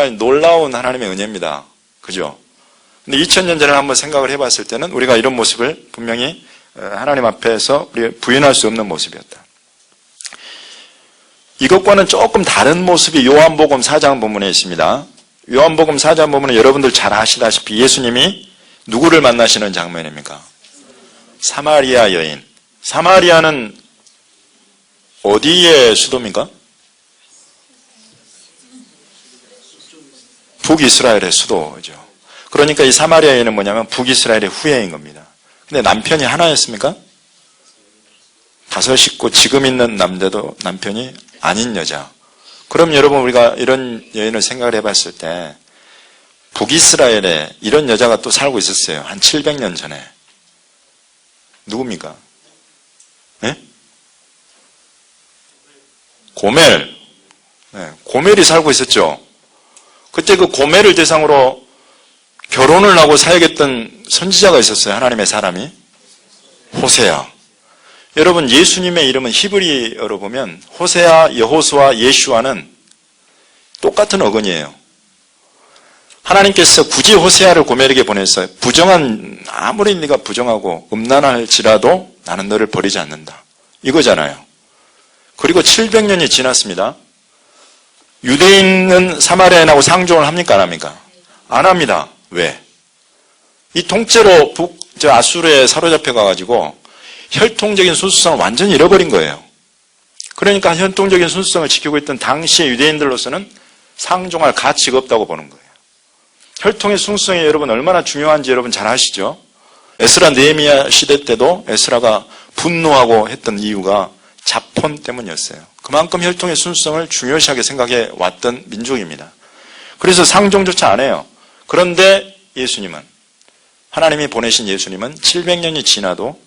정말 놀라운 하나님의 은혜입니다. 그죠? 근데 2000년 전에 한번 생각을 해봤을 때는 우리가 이런 모습을 분명히 하나님 앞에서 우리가 부인할 수 없는 모습이었다. 이것과는 조금 다른 모습이 요한복음 4장 본문에 있습니다. 요한복음 4장 본문은 여러분들 잘 아시다시피 예수님이 누구를 만나시는 장면입니까? 사마리아 여인. 사마리아는 어디의 수도입니까? 북이스라엘의 수도죠. 그러니까 이 사마리아 여인은 뭐냐면 북이스라엘의 후예인 겁니다. 근데 남편이 하나였습니까? 5 식구, 지금 있는 남자도 남편이 아닌 여자. 그럼 여러분 우리가 이런 여인을 생각을 해봤을 때 북이스라엘에 이런 여자가 또 살고 있었어요. 한 700년 전에. 누굽니까? 네? 고멜. 네, 고멜이 살고 있었죠. 그때 그 고멜을 대상으로 결혼을 하고 사역했던 선지자가 있었어요. 하나님의 사람이. 호세아. 여러분 예수님의 이름은 히브리어로 보면 호세아, 여호수아, 예슈아는 똑같은 어근이에요. 하나님께서 굳이 호세아를 고멜에게 보내서 아무리 네가 부정하고 음란할지라도 나는 너를 버리지 않는다. 이거잖아요. 그리고 700년이 지났습니다. 유대인은 사마리아인하고 상종을 합니까? 안 합니까? 안 합니다. 왜? 이 통째로 아수르에 사로잡혀 가가지고 혈통적인 순수성을 완전히 잃어버린 거예요. 그러니까 혈통적인 순수성을 지키고 있던 당시의 유대인들로서는 상종할 가치가 없다고 보는 거예요. 혈통의 순수성이 여러분 얼마나 중요한지 여러분 잘 아시죠? 에스라 느헤미야 시대 때도 에스라가 분노하고 했던 이유가 자폰 때문이었어요. 그만큼 혈통의 순수성을 중요시하게 생각해 왔던 민족입니다. 그래서 상종조차 안 해요. 그런데 하나님이 보내신 예수님은 700년이 지나도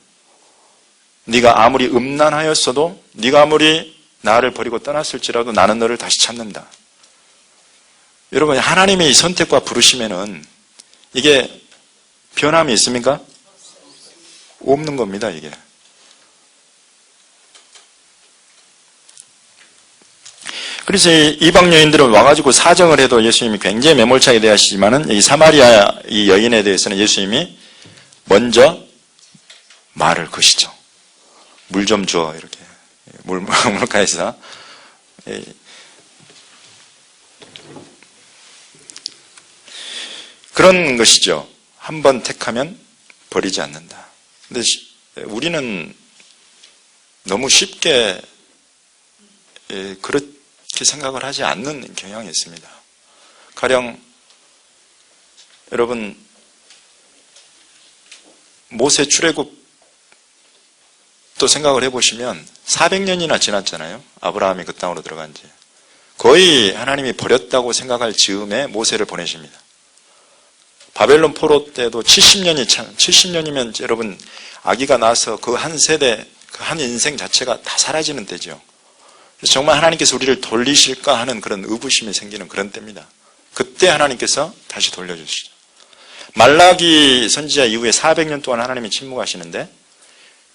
네가 아무리 음란하였어도 네가 아무리 나를 버리고 떠났을지라도 나는 너를 다시 찾는다. 여러분 하나님의 이 선택과 부르심에는 이게 변함이 있습니까? 없는 겁니다. 이게. 그래서 이방 여인들은 와가지고 사정을 해도 예수님이 굉장히 매몰차게 대하시지만은 이 사마리아 이 여인에 대해서는 예수님이 먼저 말을 거시죠. 물 좀 줘 이렇게 물가에서 그런 것이죠. 한번 택하면 버리지 않는다. 근데 우리는 너무 쉽게 그렇게 생각을 하지 않는 경향이 있습니다. 가령 여러분 모세 출애굽 또 생각을 해보시면 400년이나 지났잖아요. 아브라함이 그 땅으로 들어간 지. 거의 하나님이 버렸다고 생각할 즈음에 모세를 보내십니다. 바벨론 포로 때도 70년이면 여러분 아기가 나서 그 한 세대, 그 한 인생 자체가 다 사라지는 때죠. 그래서 정말 하나님께서 우리를 돌리실까 하는 그런 의구심이 생기는 그런 때입니다. 그때 하나님께서 다시 돌려주시죠. 말라기 선지자 이후에 400년 동안 하나님이 침묵하시는데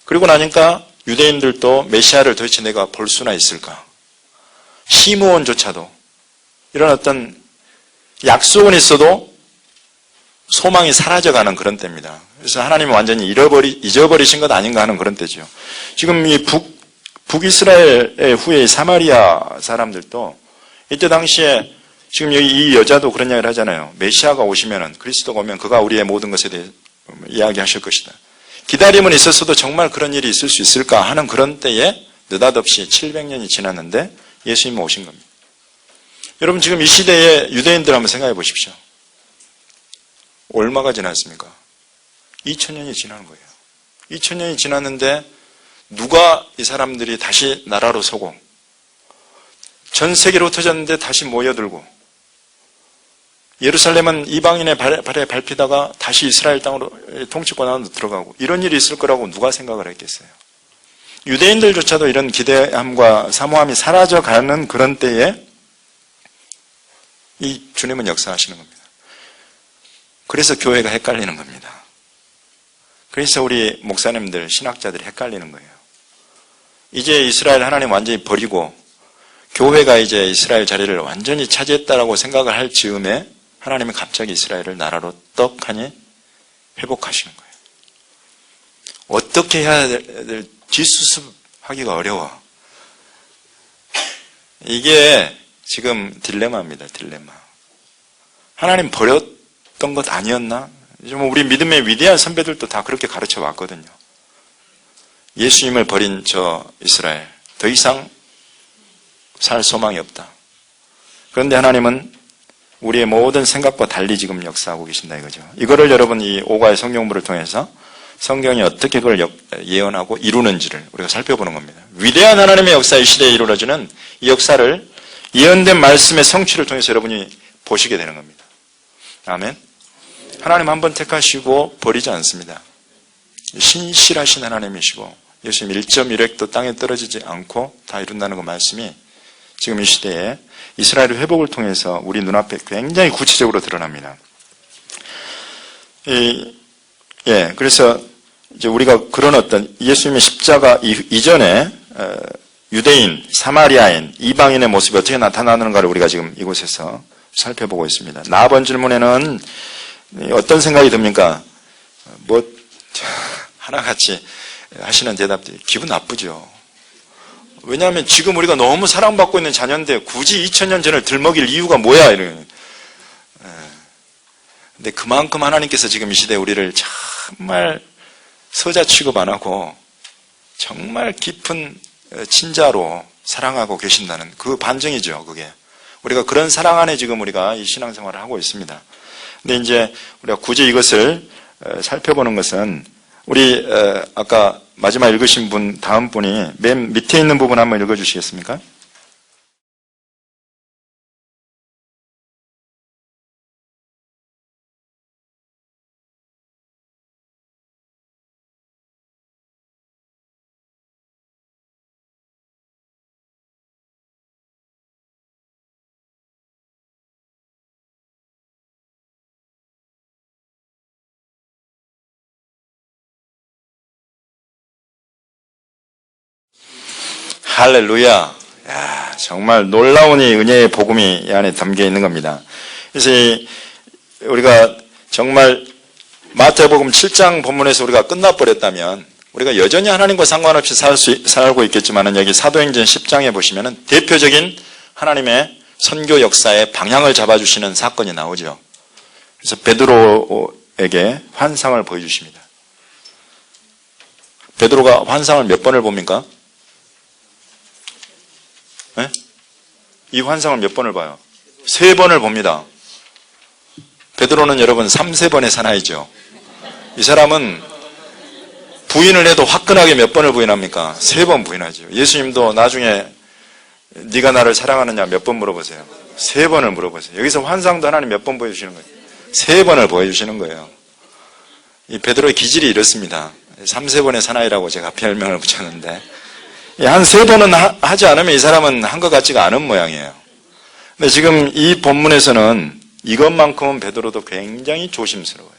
그리고 나니까 유대인들도 메시아를 도대체 내가 볼 수나 있을까? 시므온조차도 이런 어떤 약속은 있어도 소망이 사라져가는 그런 때입니다. 그래서 하나님은 완전히 잊어버리신 것 아닌가 하는 그런 때죠. 지금 이 북이스라엘의 후에 사마리아 사람들도 이때 당시에 지금 여기 이 여자도 그런 이야기를 하잖아요. 메시아가 오시면은 그리스도가 오면 그가 우리의 모든 것에 대해 이야기하실 것이다. 기다림은 있었어도 정말 그런 일이 있을 수 있을까 하는 그런 때에 느닷없이 700년이 지났는데 예수님이 오신 겁니다. 여러분 지금 이 시대의 유대인들 한번 생각해 보십시오. 얼마가 지났습니까? 2000년이 지난 거예요. 2000년이 지났는데 누가 이 사람들이 다시 나라로 서고 전 세계로 흩어졌는데 다시 모여들고 예루살렘은 이방인의 발에 밟히다가 다시 이스라엘 땅으로 통치권 안으로 들어가고 이런 일이 있을 거라고 누가 생각을 했겠어요? 유대인들조차도 이런 기대함과 사모함이 사라져가는 그런 때에 이 주님은 역사하시는 겁니다. 그래서 교회가 헷갈리는 겁니다. 그래서 우리 목사님들, 신학자들이 헷갈리는 거예요. 이제 이스라엘 하나님 완전히 버리고 교회가 이제 이스라엘 자리를 완전히 차지했다라고 생각을 할 즈음에 하나님은 갑자기 이스라엘을 나라로 떡하니 회복하시는 거예요. 어떻게 해야 될지 수습하기가 어려워. 이게 지금 딜레마입니다. 딜레마. 하나님 버렸던 것 아니었나? 우리 믿음의 위대한 선배들도 다 그렇게 가르쳐 왔거든요. 예수님을 버린 저 이스라엘 더 이상 살 소망이 없다. 그런데 하나님은 우리의 모든 생각과 달리 지금 역사하고 계신다 이거죠. 이거를 여러분 이 오가의 성경부를 통해서 성경이 어떻게 그걸 예언하고 이루는지를 우리가 살펴보는 겁니다. 위대한 하나님의 역사 이 시대에 이루어지는 이 역사를 예언된 말씀의 성취를 통해서 여러분이 보시게 되는 겁니다. 아멘. 하나님 한 번 택하시고 버리지 않습니다. 신실하신 하나님이시고 예수님 1.1획도 땅에 떨어지지 않고 다 이룬다는 그 말씀이 지금 이 시대에 이스라엘의 회복을 통해서 우리 눈앞에 굉장히 구체적으로 드러납니다. 그래서 이제 우리가 그런 어떤 예수님의 십자가 이전에 유대인, 사마리아인, 이방인의 모습이 어떻게 나타나는가를 우리가 지금 이곳에서 살펴보고 있습니다. 나번 질문에는 어떤 생각이 듭니까? 하나같이 하시는 대답들이 기분 나쁘죠. 왜냐하면 지금 우리가 너무 사랑받고 있는 자녀인데 굳이 2000년 전을 들먹일 이유가 뭐야? 이런. 근데 그만큼 하나님께서 지금 이 시대에 우리를 정말 서자 취급 안 하고 정말 깊은 친자로 사랑하고 계신다는 그 반증이죠, 그게. 우리가 그런 사랑 안에 지금 우리가 이 신앙생활을 하고 있습니다. 근데 이제 우리가 굳이 이것을 살펴보는 것은 우리 아까 마지막 읽으신 분 다음 분이 맨 밑에 있는 부분 한번 읽어주시겠습니까? 할렐루야. 야, 정말 놀라운 이 은혜의 복음이 이 안에 담겨 있는 겁니다. 그래서 우리가 정말 마태복음 7장 본문에서 우리가 끝나버렸다면 우리가 여전히 하나님과 상관없이 살고 있겠지만은 여기 사도행전 10장에 보시면은 대표적인 하나님의 선교 역사의 방향을 잡아주시는 사건이 나오죠. 그래서 베드로에게 환상을 보여주십니다. 베드로가 환상을 몇 번을 봅니까? 네? 이 환상을 몇 번을 봐요? 3번을 봅니다. 베드로는 여러분 3-4번의 사나이죠. 이 사람은 부인을 해도 화끈하게 몇 번을 부인합니까? 3번 부인하죠. 예수님도 나중에 네가 나를 사랑하느냐 몇 번 물어보세요. 3번을 물어보세요. 여기서 환상도 하나님 몇 번 보여주시는 거예요? 3번을 보여주시는 거예요. 이 베드로의 기질이 이렇습니다. 3-4번의 사나이라고 제가 별명을 붙였는데 한 3번은 하지 않으면 이 사람은 한 것 같지가 않은 모양이에요. 근데 지금 이 본문에서는 이것만큼은 베드로도 굉장히 조심스러워요.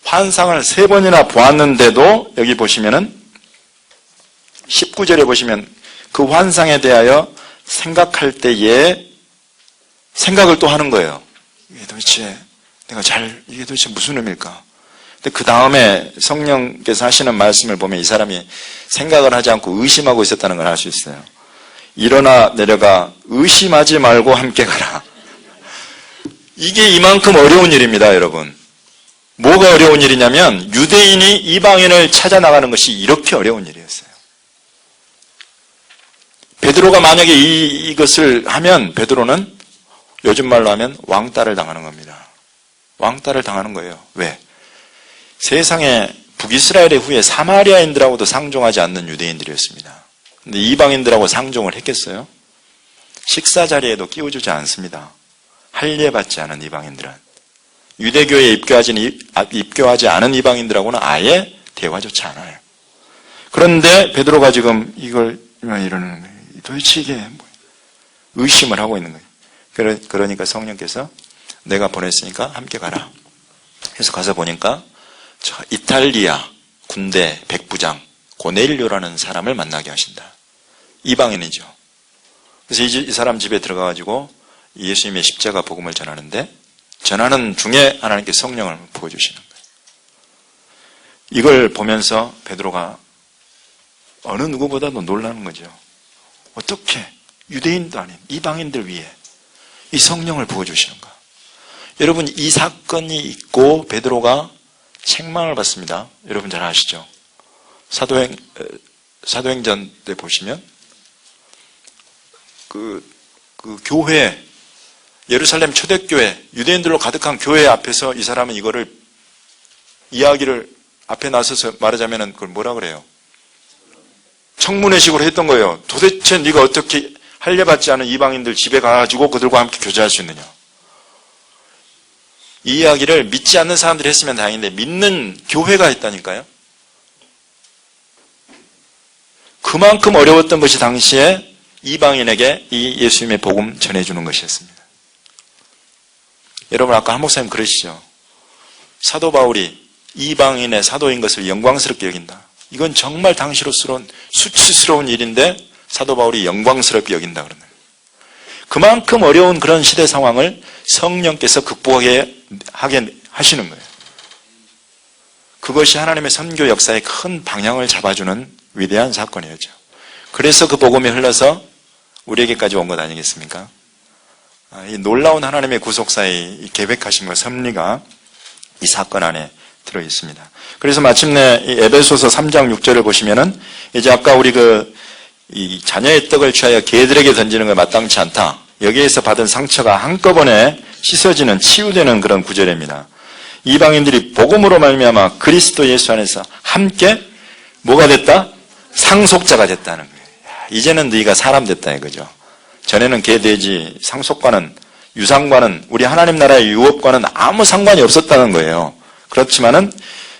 환상을 3번이나 보았는데도 여기 보시면은 19절에 보시면 그 환상에 대하여 생각할 때에 생각을 또 하는 거예요. 이게 도대체 이게 도대체 무슨 의미일까? 근데 그 다음에 성령께서 하시는 말씀을 보면 이 사람이 생각을 하지 않고 의심하고 있었다는 걸 알 수 있어요. 일어나 내려가 의심하지 말고 함께 가라. 이게 이만큼 어려운 일입니다, 여러분. 뭐가 어려운 일이냐면 유대인이 이방인을 찾아 나가는 것이 이렇게 어려운 일이었어요. 베드로가 만약에 이것을 하면 베드로는 요즘 말로 하면 왕따를 당하는 겁니다. 왕따를 당하는 거예요. 왜? 세상에 북이스라엘의 후에 사마리아인들하고도 상종하지 않는 유대인들이었습니다. 근데 이방인들하고 상종을 했겠어요? 식사 자리에도 끼워주지 않습니다. 할례받지 않은 이방인들은. 유대교에 입교하지 않은 이방인들하고는 아예 대화조차 않아요. 그런데 베드로가 지금 이걸 이러는 거예요. 도대체 이게 뭐예요? 의심을 하고 있는 거예요. 그러니까 성령께서 내가 보냈으니까 함께 가라. 그래서 가서 보니까 저 이탈리아 군대 백부장 고넬료라는 사람을 만나게 하신다. 이방인이죠. 그래서 이 사람 집에 들어가가지고 예수님의 십자가 복음을 전하는데, 전하는 중에 하나님께 성령을 부어주시는 거예요. 이걸 보면서 베드로가 어느 누구보다도 놀라는 거죠. 어떻게 유대인도 아닌 이방인들 위해 이 성령을 부어주시는가. 여러분, 이 사건이 있고 베드로가 책망을 받습니다. 여러분 잘 아시죠? 사도행전 때 보시면 그 교회, 예루살렘 초대교회, 유대인들로 가득한 교회 앞에서 이 사람은 이야기를 앞에 나서서 말하자면 그걸 뭐라 그래요? 청문회식으로 했던 거예요. 도대체 네가 어떻게 할례받지 않은 이방인들 집에 가가지고 그들과 함께 교제할 수 있느냐. 이 이야기를 믿지 않는 사람들이 했으면 다행인데 믿는 교회가 했다니까요. 그만큼 어려웠던 것이 당시에 이방인에게 이 예수님의 복음 전해주는 것이었습니다. 여러분 아까 한 목사님 그러시죠. 사도 바울이 이방인의 사도인 것을 영광스럽게 여긴다. 이건 정말 당시로서는 수치스러운 일인데 사도 바울이 영광스럽게 여긴다 그러는 거예요. 그만큼 어려운 그런 시대 상황을 성령께서 극복하게 하시는 거예요. 그것이 하나님의 선교 역사의 큰 방향을 잡아주는 위대한 사건이었죠. 그래서 그 복음이 흘러서 우리에게까지 온 것 아니겠습니까? 이 놀라운 하나님의 구속사의 계획하심과 섭리가 이 사건 안에 들어있습니다. 그래서 마침내 이 에베소서 3장 6절을 보시면은 이제 아까 우리 이 자녀의 떡을 취하여 개들에게 던지는 것 마땅치 않다. 여기에서 받은 상처가 한꺼번에 씻어지는 치유되는 그런 구절입니다. 이방인들이 복음으로 말미암아 그리스도 예수 안에서 함께 뭐가 됐다? 상속자가 됐다는 거예요. 이제는 너희가 사람 됐다 이거죠. 전에는 개, 돼지, 상속과는 유상과는 우리 하나님 나라의 유업과는 아무 상관이 없었다는 거예요. 그렇지만은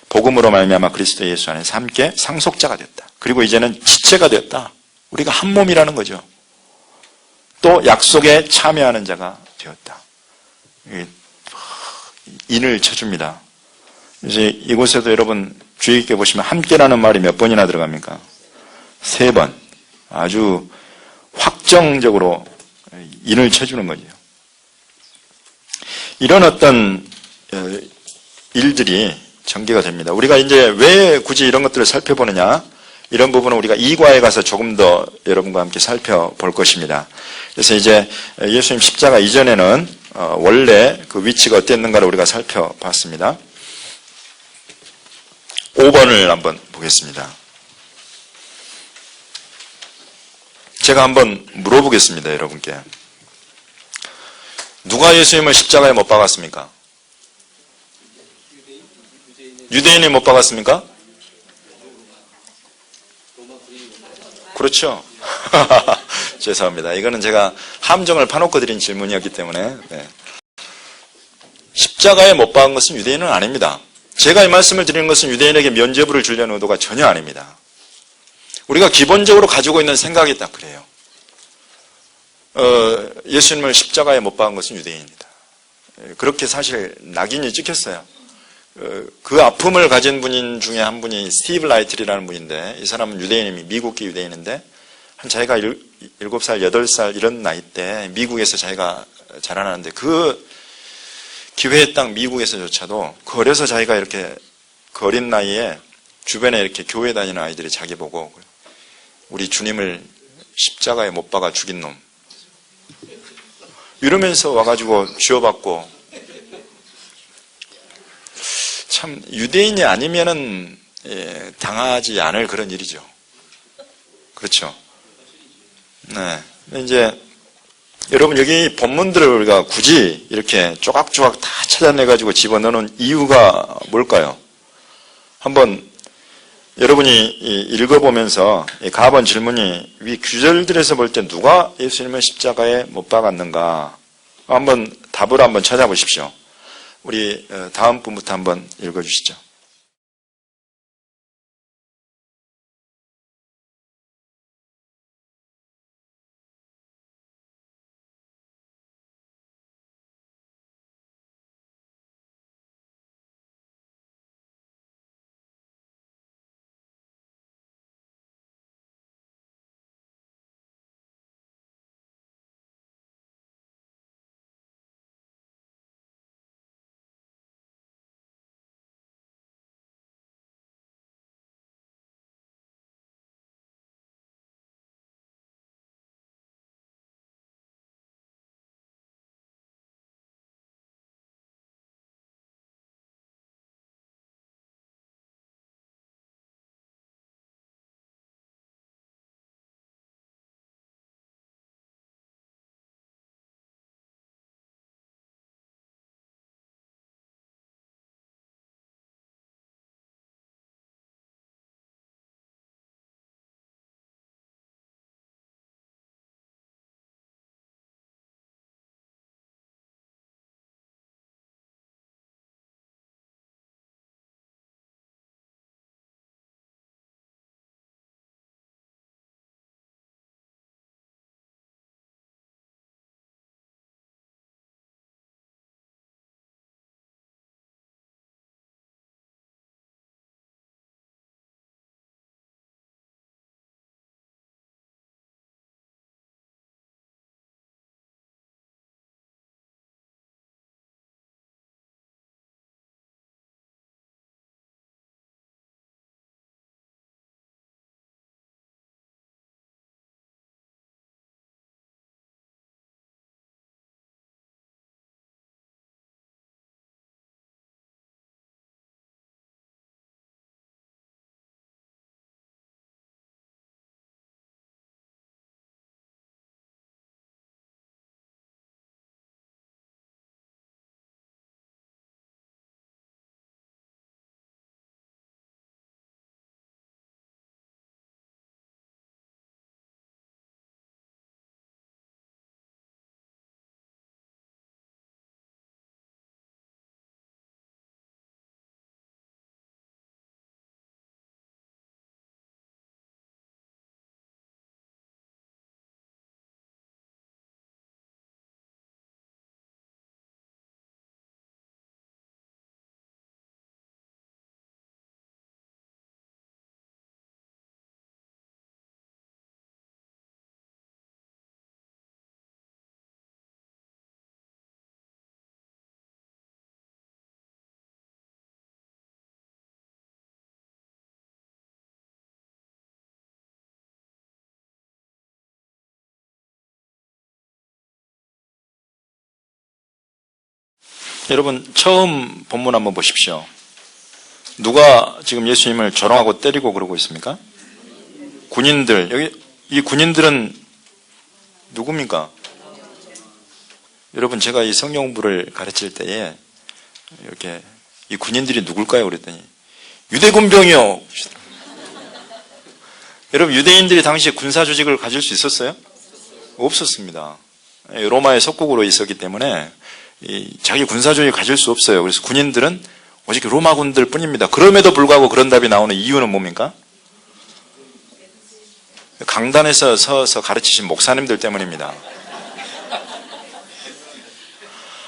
복음으로 말미암아 그리스도 예수 안에서 함께 상속자가 됐다. 그리고 이제는 지체가 됐다. 우리가 한 몸이라는 거죠. 또 약속에 참여하는 자가 되었다. 인을 쳐줍니다. 이제 이곳에도 여러분 주의 깊게 보시면 함께라는 말이 몇 번이나 들어갑니까? 3번. 아주 확정적으로 인을 쳐주는 거죠. 이런 어떤 일들이 전개가 됩니다. 우리가 이제 왜 굳이 이런 것들을 살펴보느냐? 이런 부분은 우리가 2과에 가서 조금 더 여러분과 함께 살펴볼 것입니다. 그래서 이제 예수님 십자가 이전에는 원래 그 위치가 어땠는가를 우리가 살펴봤습니다. 5번을 한번 보겠습니다. 제가 한번 물어보겠습니다, 여러분께. 누가 예수님을 십자가에 못 박았습니까? 유대인이 못 박았습니까? 그렇죠. 죄송합니다. 이거는 제가 함정을 파놓고 드린 질문이었기 때문에. 네. 십자가에 못 박은 것은 유대인은 아닙니다. 제가 이 말씀을 드리는 것은 유대인에게 면죄부를 주려는 의도가 전혀 아닙니다. 우리가 기본적으로 가지고 있는 생각이 딱 그래요. 예수님을 십자가에 못 박은 것은 유대인입니다. 그렇게 사실 낙인이 찍혔어요. 그 아픔을 가진 분인 중에 한 분이 스티브 라이틀이라는 분인데, 이 사람은 유대인이 미국계 유대인인데 한 자기가 7살, 8살 이런 나이 때 미국에서 자기가 자라나는데, 그 기회의 땅 미국에서조차도 그 어려서 자기가 이렇게 그 어린 나이에 주변에 이렇게 교회 다니는 아이들이 자기 보고 우리 주님을 십자가에 못 박아 죽인 놈 이러면서 와가지고 쥐어받고, 참 유대인이 아니면은 당하지 않을 그런 일이죠. 그렇죠. 네. 이제 여러분 여기 본문들을 우리가 굳이 이렇게 조각조각 다 찾아내가지고 집어넣는 이유가 뭘까요? 한번 여러분이 읽어보면서 가본 질문이 위 구절들에서 볼 때 누가 예수님을 십자가에 못 박았는가 한번 답을 한번 찾아보십시오. 우리 다음 분부터 한번 읽어주시죠. 여러분 처음 본문 한번 보십시오. 누가 지금 예수님을 조롱하고 때리고 그러고 있습니까? 군인들. 여기 이 군인들은 누굽니까? 여러분 제가 이 성경 공부를 가르칠 때에 이렇게 이 군인들이 누굴까요? 그랬더니 유대 군병이요. 여러분 유대인들이 당시에 군사 조직을 가질 수 있었어요? 없었습니다. 로마의 속국으로 있었기 때문에 자기 군사 조직을 가질 수 없어요. 그래서 군인들은 오직 로마군들 뿐입니다. 그럼에도 불구하고 그런 답이 나오는 이유는 뭡니까? 강단에서 서서 가르치신 목사님들 때문입니다.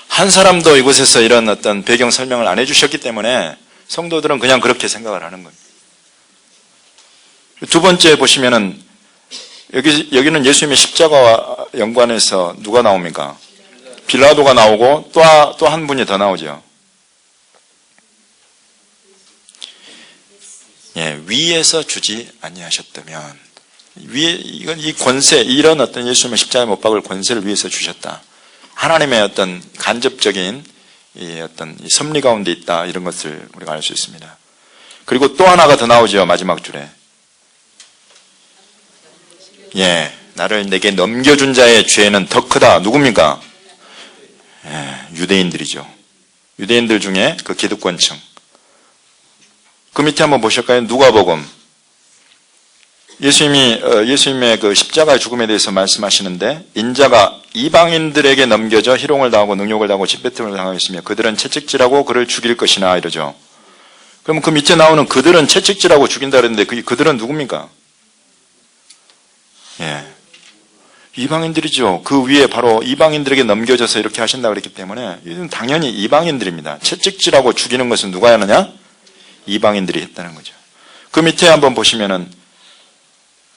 한 사람도 이곳에서 이런 어떤 배경 설명을 안 해주셨기 때문에 성도들은 그냥 그렇게 생각을 하는 거예요. 두 번째 보시면은 여기는 예수님의 십자가와 연관해서 누가 나옵니까? 빌라도가 나오고 또 한 분이 더 나오죠. 예, 위에서 주지 아니하셨다면 이건 이 권세, 이런 어떤 예수님의 십자가에 못 박을 권세를 위해서 주셨다. 하나님의 어떤 간접적인 어떤 섭리 가운데 있다. 이런 것을 우리가 알 수 있습니다. 그리고 또 하나가 더 나오죠. 마지막 줄에. 예, 나를 내게 넘겨준 자의 죄는 더 크다. 누굽니까? 예, 유대인들이죠. 유대인들 중에 그 기득권층. 그 밑에 한번 보실까요? 누가복음. 예수님의 그 십자가의 죽음에 대해서 말씀하시는데, 인자가 이방인들에게 넘겨져 희롱을 당하고 능욕을 당하고 짓뱉음을 당하였으며 그들은 채찍질하고 그를 죽일 것이나 이러죠. 그럼 그 밑에 나오는 그들은 채찍질하고 죽인다 그랬는데 그들은 누굽니까? 예, 이방인들이죠. 그 위에 바로 이방인들에게 넘겨져서 이렇게 하신다 그랬기 때문에 이건 당연히 이방인들입니다. 채찍질하고 죽이는 것은 누가 하느냐? 이방인들이 했다는 거죠. 그 밑에 한번 보시면은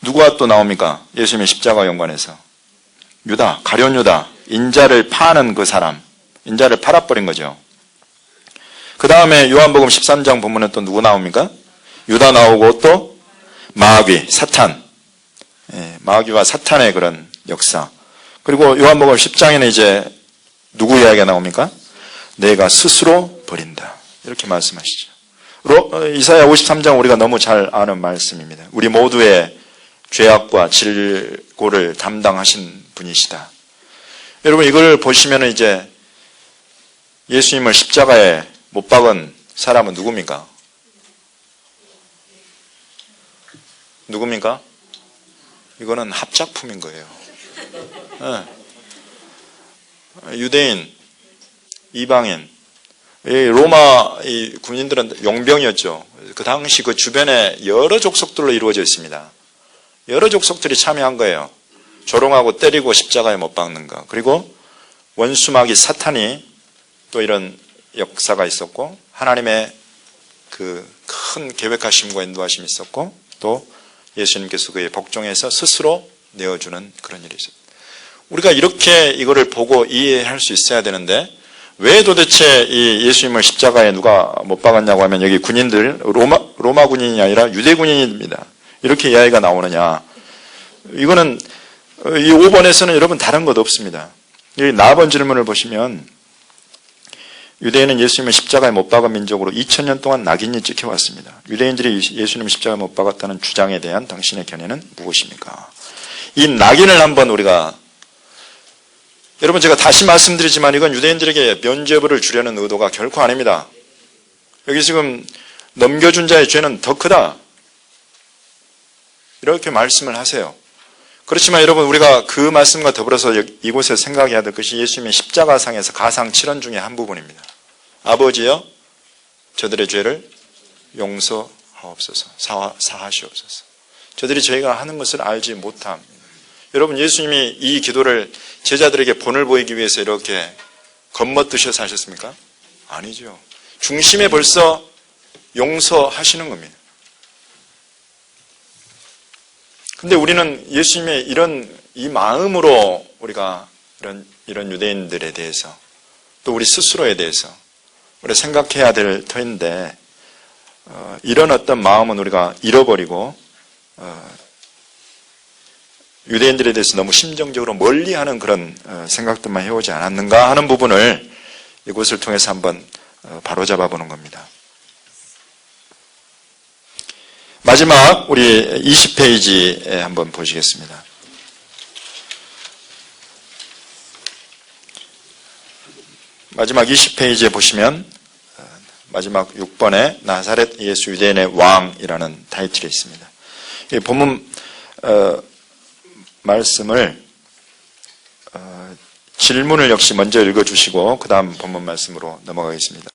누가 또 나옵니까? 예수님의 십자가 연관해서 유다, 가룟 유다, 인자를 파는 그 사람, 인자를 팔아버린 거죠. 그 다음에 요한복음 13장 보면은 또 누구 나옵니까? 유다 나오고 또 마귀, 사탄, 예, 마귀와 사탄의 그런 역사. 그리고 요한복음 10장에는 이제 누구 이야기가 나옵니까? 내가 스스로 버린다. 이렇게 말씀하시죠. 이사야 53장 우리가 너무 잘 아는 말씀입니다. 우리 모두의 죄악과 질고를 담당하신 분이시다. 여러분 이걸 보시면 이제 예수님을 십자가에 못 박은 사람은 누굽니까? 누굽니까? 이거는 합작품인 거예요. 네. 유대인, 이방인, 로마 군인들은 용병이었죠. 그 당시 그 주변에 여러 족속들로 이루어져 있습니다. 여러 족속들이 참여한 거예요. 조롱하고 때리고 십자가에 못 박는 거. 그리고 원수마귀 사탄이 또 이런 역사가 있었고, 하나님의 그 큰 계획하심과 인도하심이 있었고, 또 예수님께서 그에 복종해서 스스로 내어주는 그런 일이 있었습니다. 우리가 이렇게 이거를 보고 이해할 수 있어야 되는데, 왜 도대체 이 예수님을 십자가에 누가 못 박았냐고 하면 여기 군인들, 로마 군인이 아니라 유대 군인입니다. 이렇게 이야기가 나오느냐. 이거는 이 5번에서는 여러분 다른 것 없습니다. 여기 4번 질문을 보시면 유대인은 예수님을 십자가에 못 박은 민족으로 2000년 동안 낙인이 찍혀왔습니다. 유대인들이 예수님을 십자가에 못 박았다는 주장에 대한 당신의 견해는 무엇입니까? 이 낙인을 한번 우리가, 여러분 제가 다시 말씀드리지만 이건 유대인들에게 면죄부를 주려는 의도가 결코 아닙니다. 여기 지금 넘겨준 자의 죄는 더 크다. 이렇게 말씀을 하세요. 그렇지만 여러분 우리가 그 말씀과 더불어서 이곳에 생각해야 될 것이 예수님의 십자가상에서 가상 7원 중에 한 부분입니다. 아버지여 저들의 죄를 용서하옵소서, 사하시옵소서. 저들이 저희가 하는 것을 알지 못함. 여러분 예수님이 이 기도를 제자들에게 본을 보이기 위해서 이렇게 겉멋드셔서 하셨습니까? 아니죠. 중심에 벌써 용서하시는 겁니다. 근데 우리는 예수님의 이 마음으로 우리가 이런 유대인들에 대해서 또 우리 스스로에 대해서 우리가 생각해야 될 터인데, 이런 어떤 마음은 우리가 잃어버리고 유대인들에 대해서 너무 심정적으로 멀리하는 그런 생각들만 해오지 않았는가 하는 부분을 이곳을 통해서 한번 바로잡아 보는 겁니다. 마지막 우리 20페이지에 한번 보시겠습니다. 마지막 20페이지에 보시면 마지막 6번에 나사렛 예수 유대인의 왕이라는 타이틀이 있습니다. 이 본문 말씀을 질문을 역시 먼저 읽어주시고 그 다음 본문 말씀으로 넘어가겠습니다.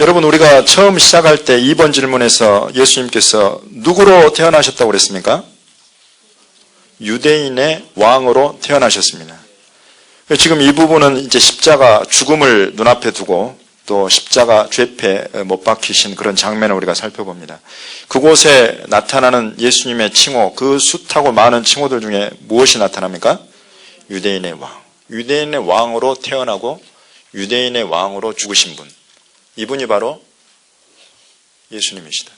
여러분, 우리가 처음 시작할 때 2번 질문에서 예수님께서 누구로 태어나셨다고 그랬습니까? 유대인의 왕으로 태어나셨습니다. 지금 이 부분은 이제 십자가 죽음을 눈앞에 두고 또 십자가 죄패 못 박히신 그런 장면을 우리가 살펴봅니다. 그곳에 나타나는 예수님의 칭호, 그 숱하고 많은 칭호들 중에 무엇이 나타납니까? 유대인의 왕. 유대인의 왕으로 태어나고 유대인의 왕으로 죽으신 분. 이분이 바로 예수님이시다.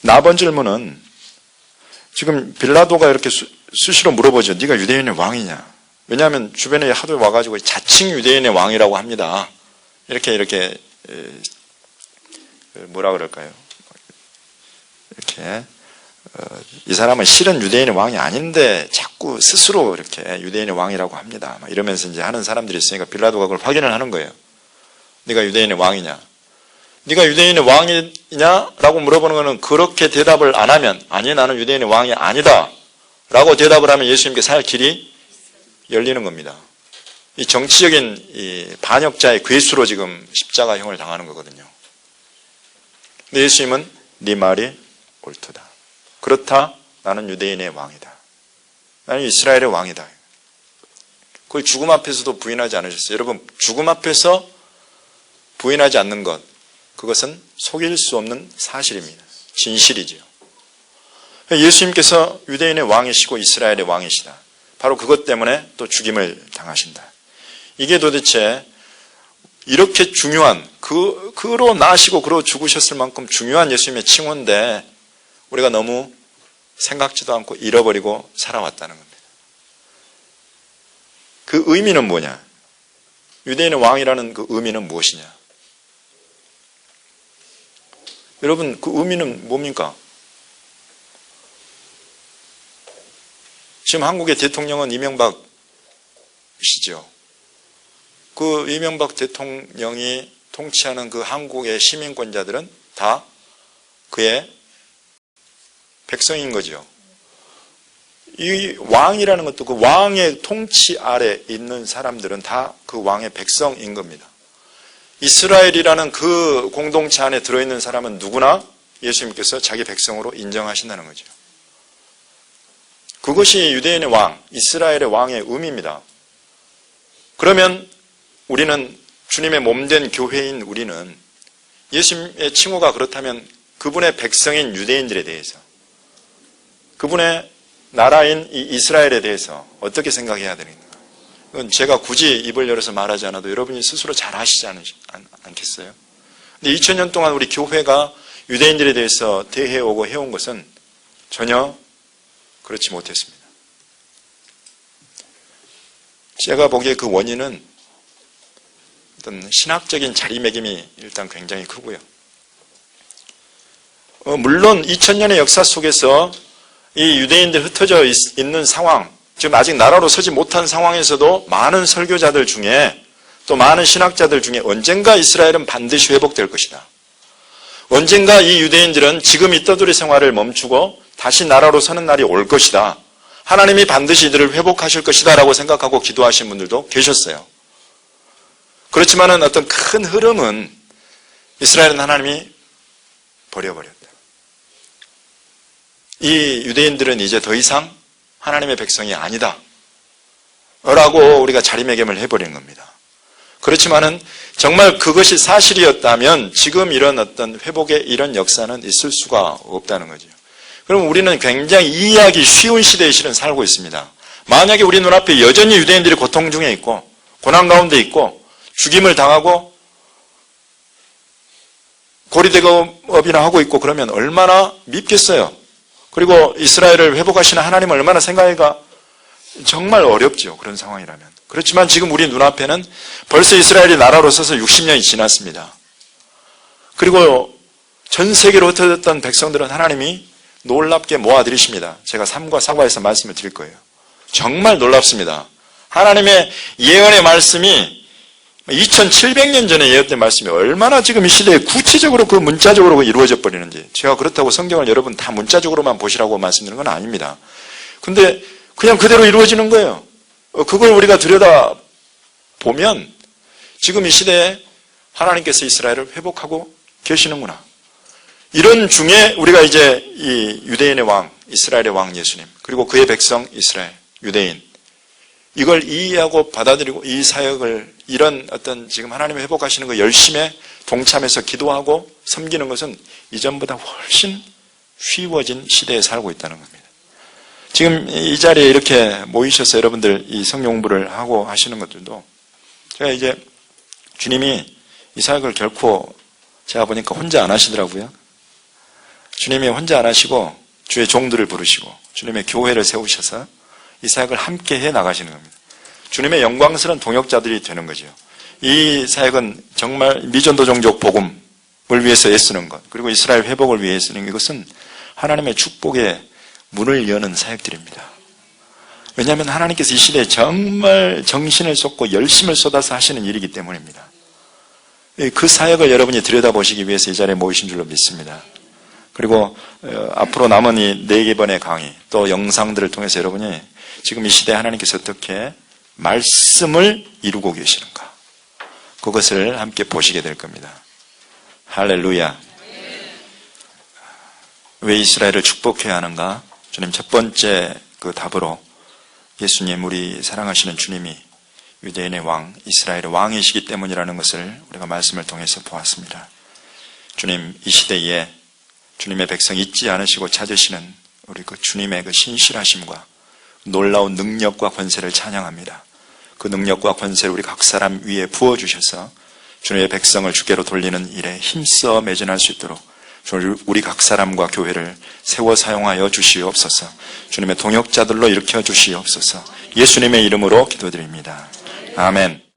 나번 질문은 지금 빌라도가 이렇게 수시로 물어보죠. 네가 유대인의 왕이냐? 왜냐하면 주변에 하도 와가지고 자칭 유대인의 왕이라고 합니다. 이렇게 뭐라 그럴까요? 이렇게 이 사람은 실은 유대인의 왕이 아닌데 자꾸 스스로 이렇게 유대인의 왕이라고 합니다. 막 이러면서 이제 하는 사람들이 있으니까 빌라도가 그걸 확인을 하는 거예요. 네가 유대인의 왕이냐? 네가 유대인의 왕이냐? 라고 물어보는 것은 그렇게 대답을 안 하면 아니 나는 유대인의 왕이 아니다 라고 대답을 하면 예수님께 살 길이 열리는 겁니다. 이 정치적인 이 반역자의 괴수로 지금 십자가형을 당하는 거거든요. 근데 예수님은 네 말이 옳도다. 그렇다. 나는 유대인의 왕이다. 나는 이스라엘의 왕이다. 그걸 죽음 앞에서도 부인하지 않으셨어요. 여러분, 죽음 앞에서 부인하지 않는 것, 그것은 속일 수 없는 사실입니다. 진실이지요. 예수님께서 유대인의 왕이시고 이스라엘의 왕이시다. 바로 그것 때문에 또 죽임을 당하신다. 이게 도대체 이렇게 중요한, 그로 나시고 그로 죽으셨을 만큼 중요한 예수님의 칭호인데 우리가 너무 생각지도 않고 잃어버리고 살아왔다는 겁니다. 그 의미는 뭐냐? 유대인의 왕이라는 그 의미는 무엇이냐? 여러분, 그 의미는 뭡니까? 지금 한국의 대통령은 이명박이시죠. 그 이명박 대통령이 통치하는 그 한국의 시민권자들은 다 그의 백성인 거죠. 이 왕이라는 것도 그 왕의 통치 아래 있는 사람들은 다 그 왕의 백성인 겁니다. 이스라엘이라는 그 공동체 안에 들어있는 사람은 누구나 예수님께서 자기 백성으로 인정하신다는 거죠. 그것이 유대인의 왕, 이스라엘의 왕의 의미입니다. 그러면 우리는 주님의 몸된 교회인 우리는 예수님의 칭호가 그렇다면 그분의 백성인 유대인들에 대해서, 그분의 나라인 이 이스라엘에 대해서 어떻게 생각해야 되는가? 그건 제가 굳이 입을 열어서 말하지 않아도 여러분이 스스로 잘 아시지 않겠어요? 근데 2000년 동안 우리 교회가 유대인들에 대해서 대해오고 해온 것은 전혀 그렇지 못했습니다. 제가 보기에 그 원인은 어떤 신학적인 자리매김이 일단 굉장히 크고요. 물론 2000년의 역사 속에서 이 유대인들 흩어져 있는 상황, 지금 아직 나라로 서지 못한 상황에서도 많은 설교자들 중에 또 많은 신학자들 중에 언젠가 이스라엘은 반드시 회복될 것이다. 언젠가 이 유대인들은 지금 이 떠돌이 생활을 멈추고 다시 나라로 서는 날이 올 것이다. 하나님이 반드시 이들을 회복하실 것이다 라고 생각하고 기도하신 분들도 계셨어요. 그렇지만은 어떤 큰 흐름은 이스라엘은 하나님이 버려버렸다. 이 유대인들은 이제 더 이상 하나님의 백성이 아니다 라고 우리가 자리매김을 해버린 겁니다. 그렇지만은 정말 그것이 사실이었다면 지금 이런 어떤 회복의 이런 역사는 있을 수가 없다는 거죠. 그럼 우리는 굉장히 이해하기 쉬운 시대에 실은 살고 있습니다. 만약에 우리 눈앞에 여전히 유대인들이 고통 중에 있고 고난 가운데 있고 죽임을 당하고 고리대금업이나 하고 있고 그러면 얼마나 밉겠어요. 그리고 이스라엘을 회복하시는 하나님을 얼마나 생각하기가 정말 어렵죠. 그런 상황이라면. 그렇지만 지금 우리 눈앞에는 벌써 이스라엘이 나라로 서서 60년이 지났습니다. 그리고 전 세계로 흩어졌던 백성들은 하나님이 놀랍게 모아들이십니다. 제가 3과 4과에서 말씀을 드릴 거예요. 정말 놀랍습니다. 하나님의 예언의 말씀이 2700년 전에 예언된 말씀이 얼마나 지금 이 시대에 구체적으로 그 문자적으로 이루어져 버리는지. 제가 그렇다고 성경을 여러분 다 문자적으로만 보시라고 말씀드리는 건 아닙니다. 근데 그냥 그대로 이루어지는 거예요. 그걸 우리가 들여다보면 지금 이 시대에 하나님께서 이스라엘을 회복하고 계시는구나. 이런 중에 우리가 이제 이 유대인의 왕, 이스라엘의 왕 예수님, 그리고 그의 백성 이스라엘, 유대인, 이걸 이해하고 받아들이고 이 사역을 이런 어떤 지금 하나님의 회복하시는 거 열심히 동참해서 기도하고 섬기는 것은 이전보다 훨씬 쉬워진 시대에 살고 있다는 겁니다. 지금 이 자리에 이렇게 모이셔서 여러분들 이 성경 공부를 하고 하시는 것들도 제가 이제 주님이 이 사역을 결코 제가 보니까 혼자 안 하시더라고요. 주님이 혼자 안 하시고 주의 종들을 부르시고 주님의 교회를 세우셔서 이 사역을 함께 해 나가시는 겁니다. 주님의 영광스러운 동역자들이 되는 거죠. 이 사역은 정말 미전도 종족 복음을 위해서 애쓰는 것, 그리고 이스라엘 회복을 위해 쓰는 이것은 하나님의 축복의 문을 여는 사역들입니다. 왜냐하면 하나님께서 이 시대에 정말 정신을 쏟고 열심을 쏟아서 하시는 일이기 때문입니다. 그 사역을 여러분이 들여다보시기 위해서 이 자리에 모이신 줄로 믿습니다. 그리고 앞으로 남은 이 4개번의 강의 또 영상들을 통해서 여러분이 지금 이 시대에 하나님께서 어떻게 말씀을 이루고 계시는가, 그것을 함께 보시게 될 겁니다. 할렐루야. 왜 이스라엘을 축복해야 하는가? 주님 첫 번째 그 답으로 예수님, 우리 사랑하시는 주님이 유대인의 왕, 이스라엘의 왕이시기 때문이라는 것을 우리가 말씀을 통해서 보았습니다. 주님, 이 시대에 주님의 백성 잊지 않으시고 찾으시는 우리 그 주님의 그 신실하심과 놀라운 능력과 권세를 찬양합니다. 그 능력과 권세를 우리 각 사람 위에 부어주셔서 주님의 백성을 주께로 돌리는 일에 힘써 매진할 수 있도록 우리 각 사람과 교회를 세워 사용하여 주시옵소서. 주님의 동역자들로 일으켜 주시옵소서. 예수님의 이름으로 기도드립니다. 아멘.